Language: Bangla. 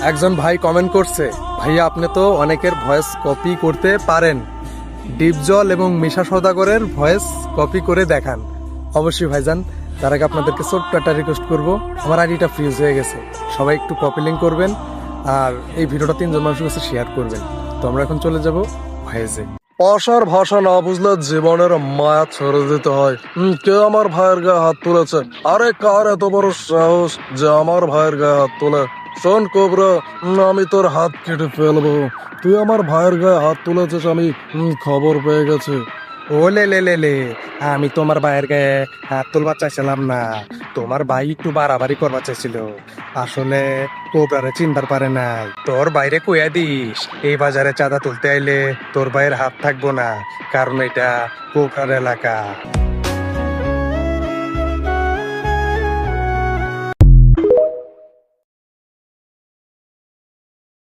একজন ভাই কমেন্ট করছে, ভাইয়া আপনি তো অনেকের ভয়েস কপি করতে পারেন, ডিপ জল এবং মিশা সওদাগরের ভয়েস কপি করে দেখান। অবশ্যই ভাইজান, তার আগে আপনাদেরকে ছোট্ট একটা রিকোয়েস্ট করব, আমার আইডিটা ফ্রিজ হয়ে গেছে, সবাই একটু কপি লিঙ্ক করবেন আর এই ভিডিওটা 3জন মানুষের কাছে শেয়ার করবেন। তো আমরা এখন চলে যাব ভয়েসে। ভাষার ভাষা না বুঝলে জীবনের মায়া ছেড়ে দিতে হয়। কে আমার ভাইয়ের গায়ে হাত তুলেছে? আরে কার এত বড় সাহস যে আমার ভাইয়ের গায়ে হাত তোলে? শোন কোবরা, আমি তোর হাত কেটে ফেলবো। তুই আমার ভাইয়ের গায়ে হাত তুলেছিস, আমি খবর পেয়ে গেছি। ও লে লে লে লে, আমি তোমার ভাইয়ের গায়ে হাত তুলবার চাইছিলাম না, তোমার ভাই একটু বাড়াবাড়ি করবার চাইছিল। আসলে কোবরারে চিনবার পারে নাই। তোর বাইরে কইয়া দিস, এই বাজারে চাঁদা তুলতে আইলে তোর ভাইয়ের হাত থাকবো না, কারণ এটা কোবরার এলাকা।